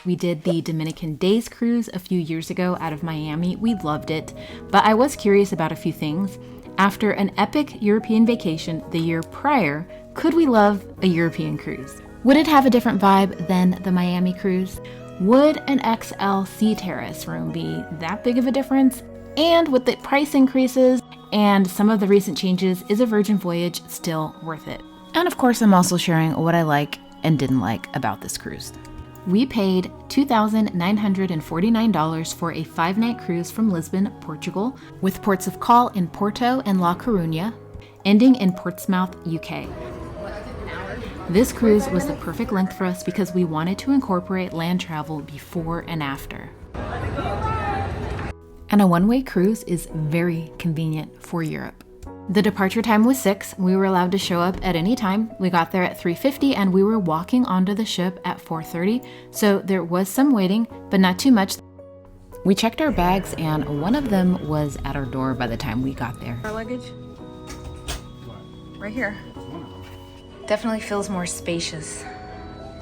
We did the Dominican Days cruise a few years ago out of Miami. We loved it, but I was curious about a few things. After an epic European vacation the year prior, could we love a European cruise? Would it have a different vibe than the Miami cruise? Would an XL sea terrace room be that big of a difference? And with the price increases and some of the recent changes, is a Virgin Voyage still worth it? And of course, I'm also sharing what I like and didn't like about this cruise. We paid $2,949 for a 5-night cruise from Lisbon, Portugal, with ports of call in Porto and La Coruna, ending in Portsmouth, UK. This cruise was the perfect length for us because we wanted to incorporate land travel before and after. And a one-way cruise is very convenient for Europe. The departure time was 6. We were allowed to show up at any time. We got there at 3:50 and we were walking onto the ship at 4:30, so there was some waiting, but not too much. We checked our bags and one of them was at our door by the time we got there. Our luggage? Right here. Definitely feels more spacious.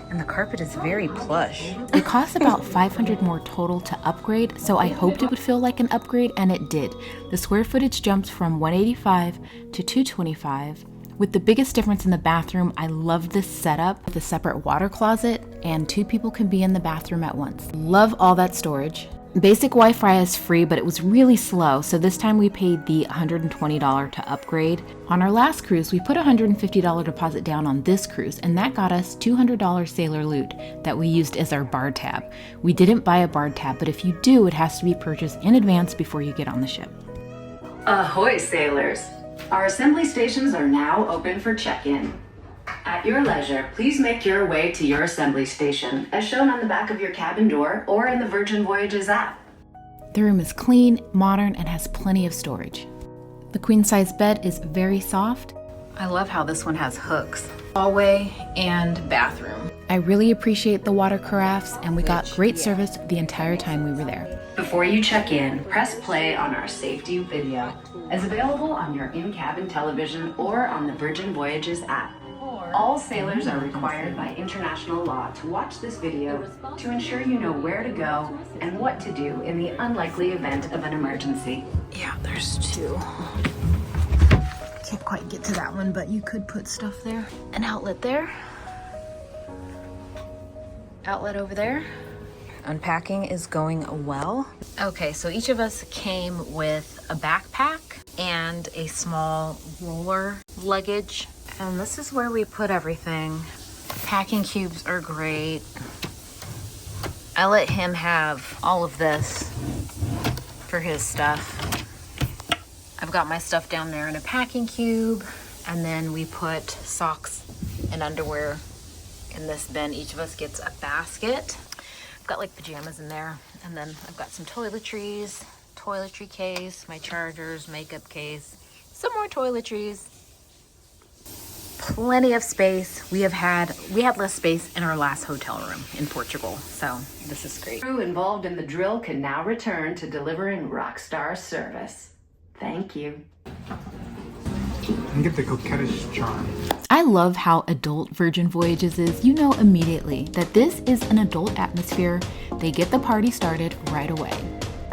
And the carpet is very plush. It cost about $500 more total to upgrade, so I hoped it would feel like an upgrade, and it did. The square footage jumped from 185 to 225. With the biggest difference in the bathroom, I loved this setup with a separate water closet, and 2 people can be in the bathroom at once. Love all that storage. Basic Wi-Fi is free, but it was really slow, so this time we paid the $120 to upgrade. On our last cruise, we put a $150 deposit down on this cruise, and that got us $200 sailor loot that we used as our bar tab. We didn't buy a bar tab, but if you do, it has to be purchased in advance before you get on the ship. Ahoy, sailors! Our assembly stations are now open for check-in. At your leisure, please make your way to your assembly station, as shown on the back of your cabin door or in the Virgin Voyages app. The room is clean, modern, and has plenty of storage. The queen-size bed is very soft. I love how this one has hooks. Hallway and bathroom. I really appreciate the water carafes, and we got great service the entire time we were there. Before you check in, press play on our safety video, as available on your in-cabin television or on the Virgin Voyages app. All sailors are required by international law to watch this video to ensure you know where to go and what to do in the unlikely event of an emergency. Yeah, there's 2. Can't quite get to that one, but you could put stuff there. An outlet there. Outlet over there. Unpacking is going well. Okay, so each of us came with a backpack and a small roller luggage. And this is where we put everything. Packing cubes are great. I let him have all of this for his stuff. I've got my stuff down there in a packing cube, and then we put socks and underwear in this bin. Each of us gets a basket. I've got like pajamas in there, and then I've got some toiletries, toiletry case, my chargers, makeup case, some more toiletries. Plenty of space. We had less space in our last hotel room in Portugal, so this is great. Crew involved in the drill can now return to delivering rockstar service. Thank you. And get the coquettish charm. I love how adult Virgin Voyages is. You know immediately that this is an adult atmosphere. They get the party started right away.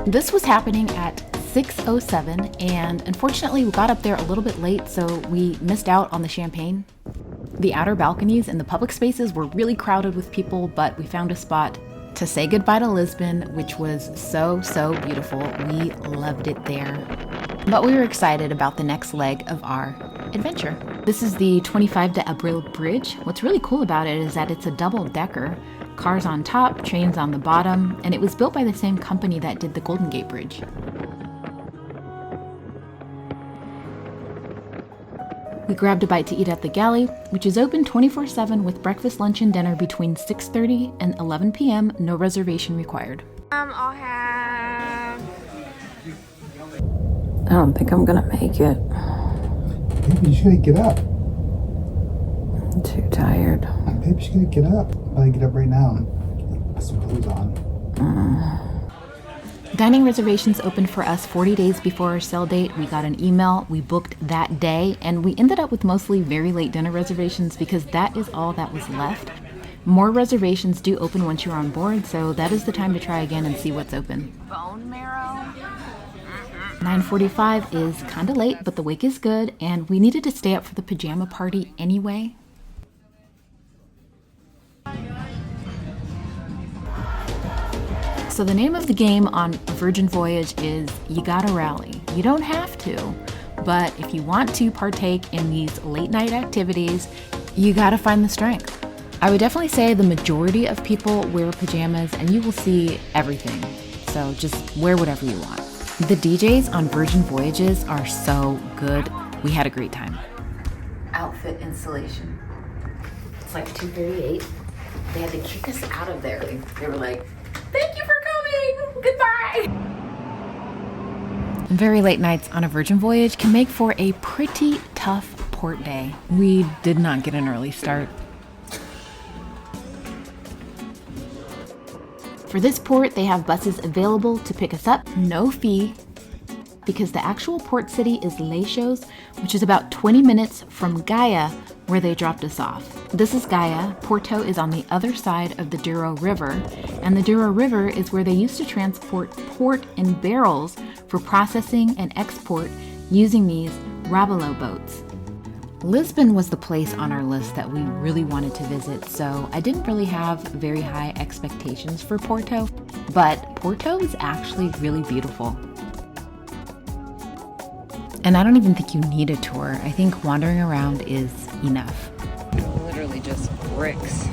This was happening at 6:07, and unfortunately we got up there a little bit late, so we missed out on the champagne. The outer balconies and the public spaces were really crowded with people, but we found a spot to say goodbye to Lisbon, which was so beautiful. We loved it there. But we were excited about the next leg of our adventure. This is the 25 de Abril Bridge. What's really cool about it is that it's a double-decker. Cars on top, trains on the bottom, and it was built by the same company that did the Golden Gate Bridge. We grabbed a bite to eat at the galley, which is open 24/7 with breakfast, lunch, and dinner between 6:30 and 11 p.m. No reservation required. I'll have... I don't think I'm gonna make it. Baby, you gotta get up. I'm too tired. Baby, you gotta get up. I get up right now and put some clothes on. Dining reservations opened for us 40 days before our sail date. We got an email, we booked that day, and we ended up with mostly very late dinner reservations because that is all that was left. More reservations do open once you're on board, so that is the time to try again and see what's open. Bone marrow. 9:45 is kind of late, but the wake is good, and we needed to stay up for the pajama party anyway. So the name of the game on Virgin Voyage is You Gotta Rally. You don't have to, but if you want to partake in these late night activities, you gotta find the strength. I would definitely say the majority of people wear pajamas and you will see everything. So just wear whatever you want. The DJs on Virgin Voyages are so good. We had a great time. Outfit installation. It's like 2:38. They had to kick us out of there. They were like, "Thank you for coming. Goodbye." Very late nights on a Virgin Voyage can make for a pretty tough port day. We did not get an early start. For this port, they have buses available to pick us up, no fee, because the actual port city is Leixos, which is about 20 minutes from Gaia, where they dropped us off. This is Gaia. Porto is on the other side of the Douro River, and the Douro River is where they used to transport port in barrels for processing and export using these Rabelo boats. Lisbon was the place on our list that we really wanted to visit, so I didn't really have very high expectations for Porto, but Porto is actually really beautiful. And I don't even think you need a tour. I think wandering around is enough. Literally just bricks.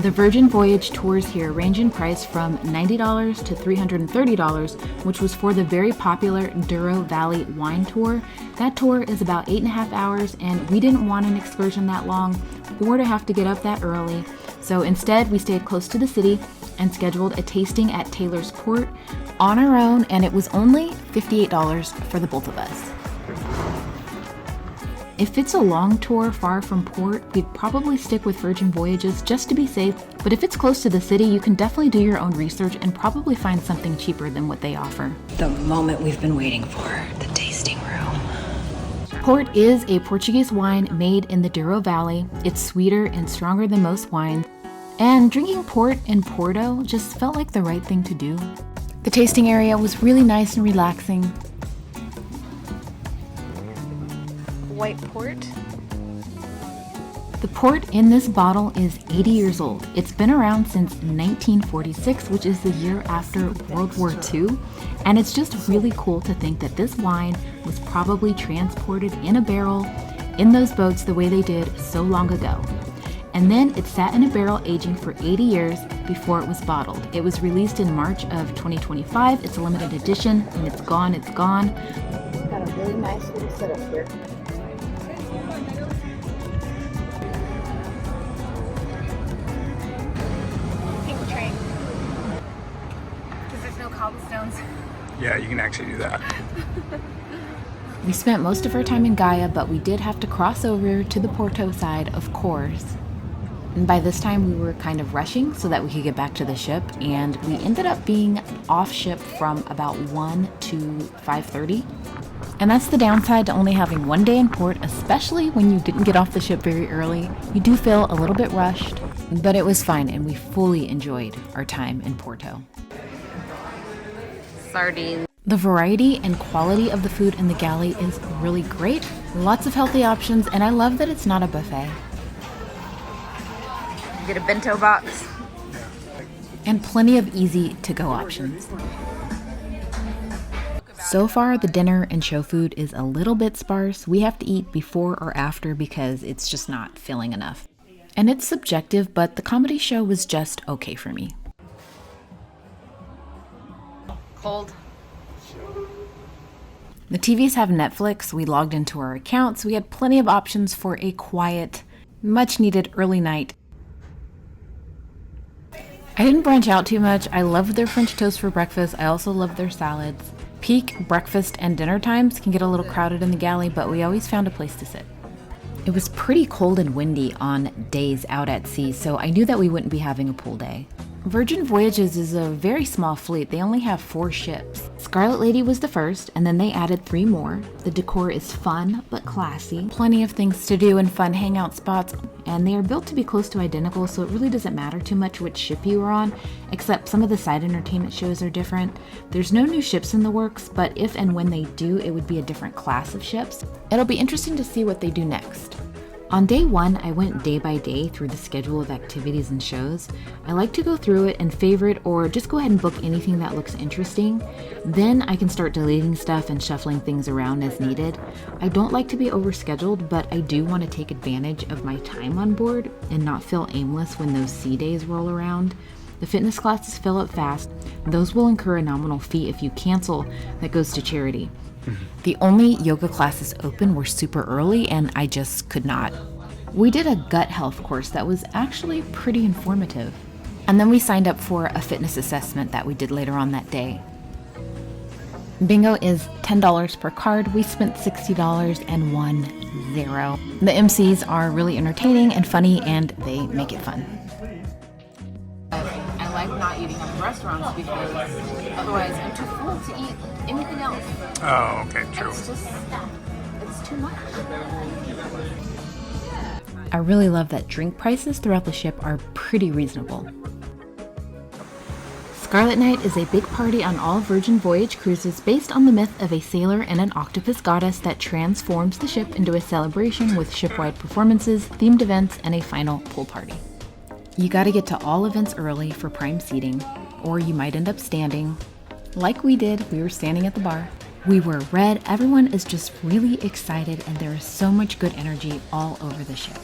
The Virgin Voyage tours here range in price from $90 to $330, which was for the very popular Douro Valley Wine Tour. That tour is about 8.5 hours, and we didn't want an excursion that long or to have to get up that early. So instead, we stayed close to the city and scheduled a tasting at Taylor's Port on our own, and it was only $58 for the both of us. If it's a long tour far from port, we'd probably stick with Virgin Voyages just to be safe, but if it's close to the city, you can definitely do your own research and probably find something cheaper than what they offer. The moment we've been waiting for, the tasting room. Port is a Portuguese wine made in the Douro Valley. It's sweeter and stronger than most wines, and drinking port in Porto just felt like the right thing to do. The tasting area was really nice and relaxing. White port. The port in this bottle is 80 years old. It's been around since 1946, which is the year after World War II. And it's just really cool to think that this wine was probably transported in a barrel in those boats the way they did so long ago. And then it sat in a barrel aging for 80 years before it was bottled. It was released in March of 2025. It's a limited edition, and it's gone, it's gone. Got a really nice little setup here. Pink train. Because there's no cobblestones. Yeah, you can actually do that. We spent most of our time in Gaia, but we did have to cross over to the Porto side, of course. And by this time, we were kind of rushing so that we could get back to the ship, and we ended up being off ship from about 1 to 5:30. And that's the downside to only having one day in port, especially when you didn't get off the ship very early. You do feel a little bit rushed, but it was fine, and we fully enjoyed our time in Porto. Sardines. The variety and quality of the food in the galley is really great. Lots of healthy options, and I love that it's not a buffet. Get a bento box. And plenty of easy to-go options. So far, the dinner and show food is a little bit sparse. We have to eat before or after because it's just not filling enough. And it's subjective, but the comedy show was just okay for me. Cold. The TVs have Netflix. We logged into our accounts. We had plenty of options for a quiet, much-needed early night. I didn't branch out too much. I loved their French toast for breakfast. I also loved their salads. Peak breakfast and dinner times can get a little crowded in the galley, but we always found a place to sit. It was pretty cold and windy on days out at sea, so I knew that we wouldn't be having a pool day. Virgin Voyages is a very small fleet. They only have 4 ships. Scarlet Lady was the first, and then they added 3 more. The decor is fun but classy. Plenty of things to do and fun hangout spots, and they are built to be close to identical, so it really doesn't matter too much which ship you are on, except some of the side entertainment shows are different. There's no new ships in the works, but if and when they do, it would be a different class of ships. It'll be interesting to see what they do next. On day 1, I went day by day through the schedule of activities and shows. I like to go through it and favorite or just go ahead and book anything that looks interesting. Then I can start deleting stuff and shuffling things around as needed. I don't like to be overscheduled, but I do want to take advantage of my time on board and not feel aimless when those sea days roll around. The fitness classes fill up fast. Those will incur a nominal fee if you cancel that goes to charity. The only yoga classes open were super early and I just could not. We did a gut health course that was actually pretty informative. And then we signed up for a fitness assessment that we did later on that day. Bingo is $10 per card. We spent $60 and won 0. The MCs are really entertaining and funny and they make it fun. I like not eating at the restaurants because otherwise I'm too full to eat anything else. Oh, okay, true. It's too much. I really love that drink prices throughout the ship are pretty reasonable. Scarlet Night is a big party on all Virgin Voyage cruises based on the myth of a sailor and an octopus goddess that transforms the ship into a celebration with ship-wide performances, themed events, and a final pool party. You gotta get to all events early for prime seating, or you might end up standing. Like we did, we were standing at the bar. We were red, everyone is just really excited, and there is so much good energy all over the ship.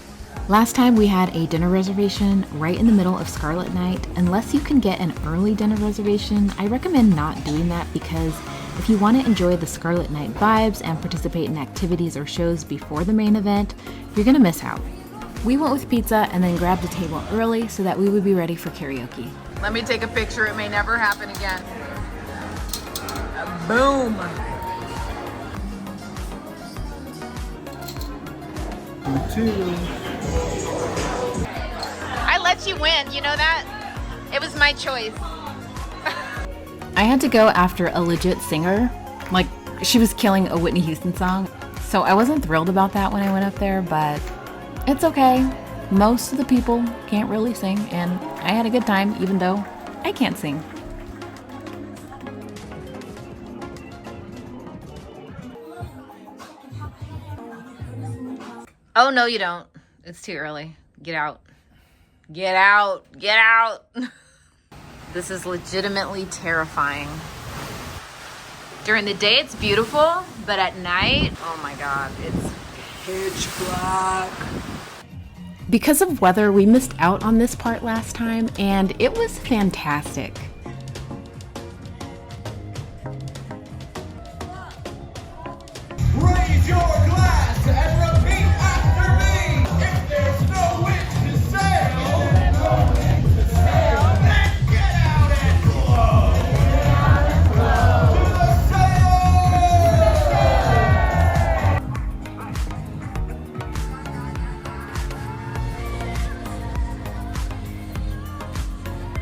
Last time we had a dinner reservation right in the middle of Scarlet Night. Unless you can get an early dinner reservation, I recommend not doing that because if you want to enjoy the Scarlet Night vibes and participate in activities or shows before the main event, you're gonna miss out. We went with pizza and then grabbed a table early so that we would be ready for karaoke. Let me take a picture. It may never happen again. Boom. I let you win, you know that? It was my choice. I had to go after a legit singer. Like, she was killing a Whitney Houston song. So I wasn't thrilled about that when I went up there, but it's okay. Most of the people can't really sing, and I had a good time, even though I can't sing. Oh, no, you don't. It's too early. Get out. Get out. Get out. This is legitimately terrifying. During the day, it's beautiful, but at night, oh my God, it's pitch black. Because of weather, we missed out on this part last time, and it was fantastic. Raise your glass and repeat after me. If there's no wind to sail, then get out and blow. To the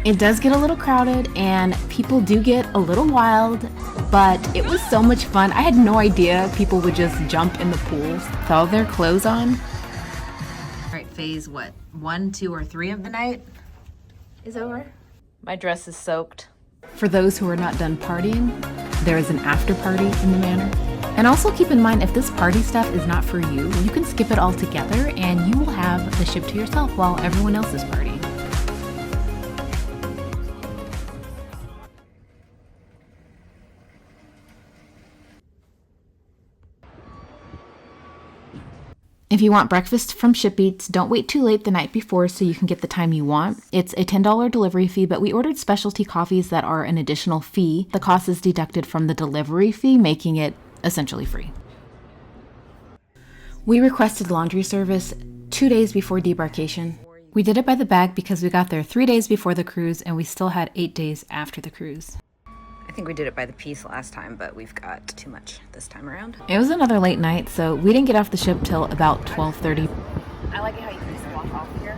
It does get a little crowded and people do get a little wild, but it was so much fun. I had no idea people would just jump in the pools with all their clothes on. All right, phase what? 1, 2, or 3 of the night is over. My dress is soaked. For those who are not done partying, there is an after party in the manor. And also keep in mind, if this party stuff is not for you, you can skip it all together and you will have the ship to yourself while everyone else is partying. If you want breakfast from Ship Eats, don't wait too late the night before so you can get the time you want. It's a $10 delivery fee, but we ordered specialty coffees that are an additional fee. The cost is deducted from the delivery fee, making it essentially free. We requested laundry service 2 days before debarkation. We did it by the bag because we got there 3 days before the cruise and we still had 8 days after the cruise. I think we did it by the piece last time, but we've got too much this time around. It was another late night, so we didn't get off the ship till about 12:30. I like it how you can just walk off here.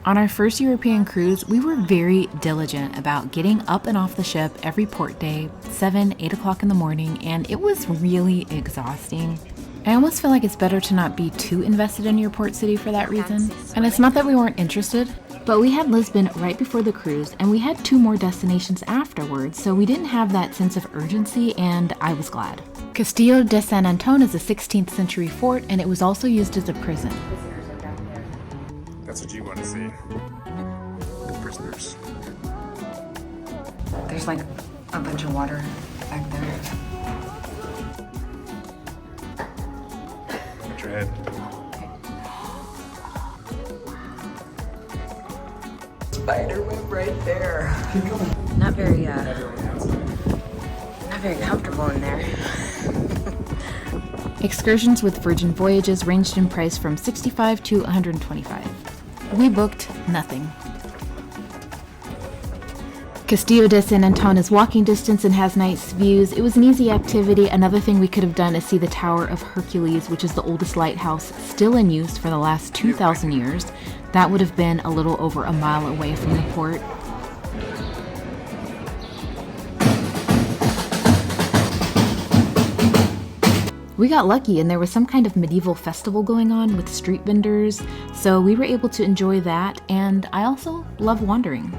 On our first European cruise, we were very diligent about getting up and off the ship every port day, 7, 8 o'clock in the morning, and it was really exhausting. I almost feel like it's better to not be too invested in your port city for that reason. And it's not that we weren't interested, but we had Lisbon right before the cruise, and we had 2 more destinations afterwards, so we didn't have that sense of urgency, and I was glad. Castillo de San Antón is a 16th century fort, and it was also used as a prison. That's what you want to see. The prisoners. There's like a bunch of water back there. Watch your head. Spider web right there. Not very comfortable in there. Excursions with Virgin Voyages ranged in price from $65 to $125. We booked nothing. Castillo de San Antón is walking distance and has nice views. It was an easy activity. Another thing we could have done is see the Tower of Hercules, which is the oldest lighthouse still in use for the last 2,000 years. That would have been a little over a mile away from the port. We got lucky and there was some kind of medieval festival going on with street vendors, so we were able to enjoy that, and I also love wandering.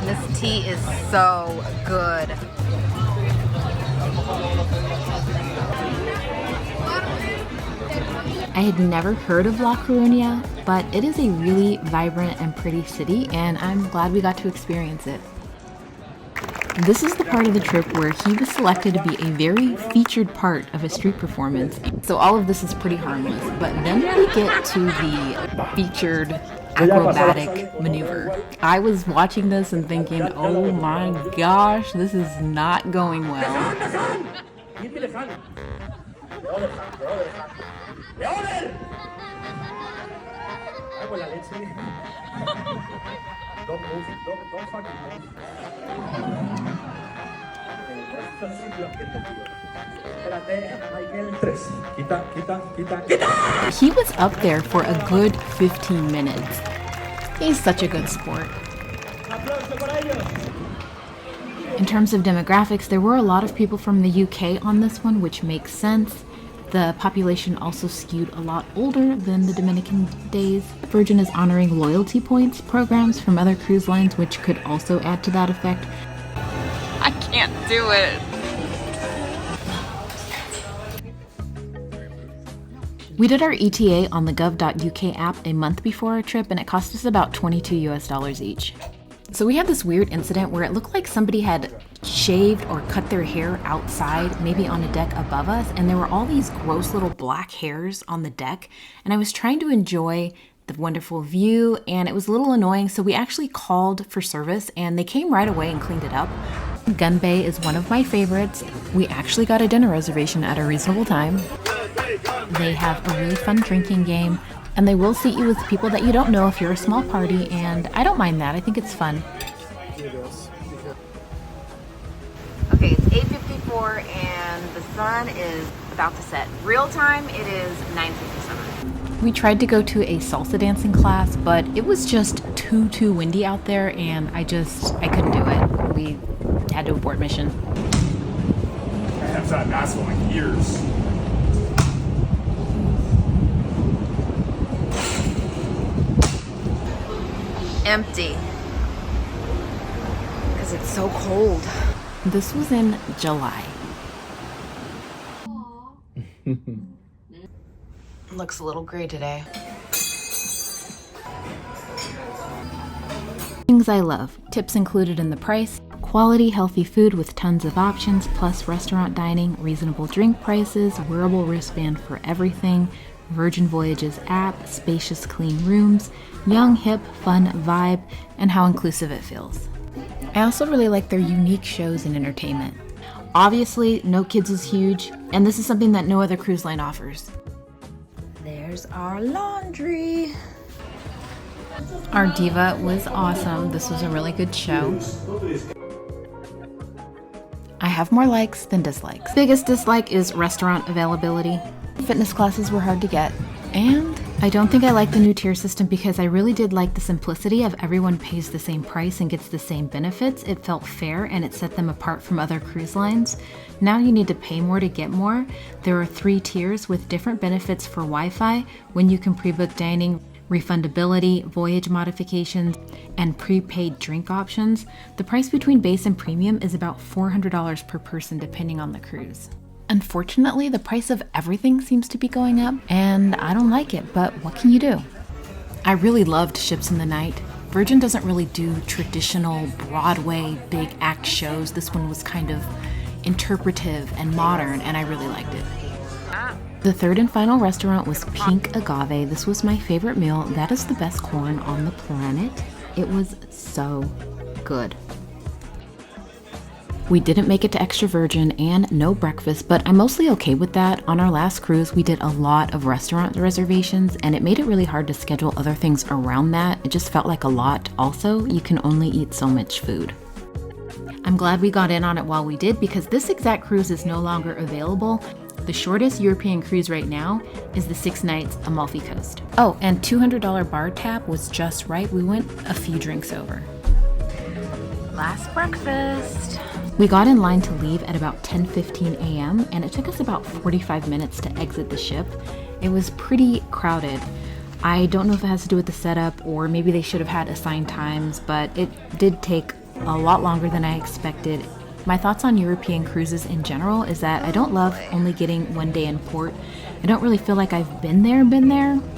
This tea is so good. I had never heard of La Coruna, but it is a really vibrant and pretty city, and I'm glad we got to experience it. This is the part of the trip where he was selected to be a very featured part of a street performance. So all of this is pretty harmless, but then we get to the featured acrobatic maneuver. I was watching this and thinking, oh my gosh, this is not going well. Don't move, don't fucking move. He was up there for a good 15 minutes. He's such a good sport. In terms of demographics, there were a lot of people from the UK on this one, which makes sense. The population also skewed a lot older than the Dominican days. Virgin is honoring loyalty points programs from other cruise lines, which could also add to that effect. I can't do it. We did our ETA on the gov.uk app a month before our trip, and it cost us about $22 US each. So we had this weird incident where it looked like somebody had shaved or cut their hair outside, maybe on a deck above us, and there were all these gross little black hairs on the deck, and I was trying to enjoy the wonderful view, and it was a little annoying, so we actually called for service, and they came right away and cleaned it up. Gun Bay is one of my favorites. We actually got a dinner reservation at a reasonable time. They have a really fun drinking game, and they will seat you with people that you don't know if you're a small party, and I don't mind that. I think it's fun. Okay, it's 8:54 and the sun is about to set. Real time, it is 9:57. We tried to go to a salsa dancing class, but it was just too windy out there, and I couldn't do it. We had to abort mission. I haven't done basketball in years. Empty. Because it's so cold. This was in July. Looks a little gray today. Things I love. Tips included in the price. Quality, healthy food with tons of options, plus restaurant dining, reasonable drink prices, wearable wristband for everything, Virgin Voyages app, spacious, clean rooms, young, hip, fun vibe, and how inclusive it feels. I also really like their unique shows and entertainment. Obviously, no kids is huge, and this is something that no other cruise line offers. There's our laundry. Our diva was awesome. This was a really good show. I have more likes than dislikes. Biggest dislike is restaurant availability. Fitness classes were hard to get. And I don't think I like the new tier system because I really did like the simplicity of everyone pays the same price and gets the same benefits. It felt fair and it set them apart from other cruise lines. Now you need to pay more to get more. There are 3 tiers with different benefits for Wi-Fi, when you can pre-book dining, refundability, voyage modifications, and prepaid drink options. The price between base and premium is about $400 per person depending on the cruise. Unfortunately, the price of everything seems to be going up, and I don't like it, but what can you do? I really loved Ships in the Night. Virgin doesn't really do traditional Broadway big act shows. This one was kind of interpretive and modern, and I really liked it. The third and final restaurant was Pink Agave. This was my favorite meal. That is the best corn on the planet. It was so good. We didn't make it to extra virgin and no breakfast, but I'm mostly okay with that. On our last cruise, we did a lot of restaurant reservations and it made it really hard to schedule other things around that. It just felt like a lot. Also, you can only eat so much food. I'm glad we got in on it while we did because this exact cruise is no longer available. The shortest European cruise right now is the 6 nights Amalfi Coast. Oh, and $200 bar tab was just right. We went a few drinks over. Last breakfast. We got in line to leave at about 10:15 a.m. and it took us about 45 minutes to exit the ship. It was pretty crowded. I don't know if it has to do with the setup or maybe they should have had assigned times, but it did take a lot longer than I expected. My thoughts on European cruises in general is that I don't love only getting one day in port. I don't really feel like I've been there,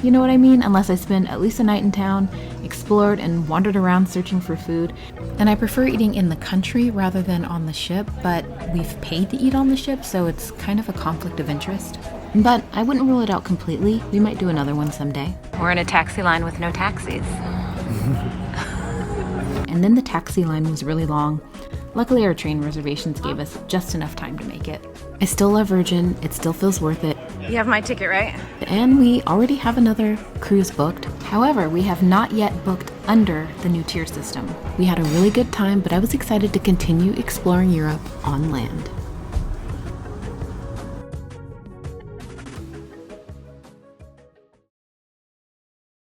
you know what I mean? Unless I spend at least a night in town, explored and wandered around searching for food. And I prefer eating in the country rather than on the ship, but we've paid to eat on the ship, so it's kind of a conflict of interest. But I wouldn't rule it out completely. We might do another one someday. We're in a taxi line with no taxis. And then the taxi line was really long. Luckily, our train reservations gave us just enough time to make it. I still love Virgin. It still feels worth it. You have my ticket, right? And we already have another cruise booked. However, we have not yet booked under the new tier system. We had a really good time, but I was excited to continue exploring Europe on land.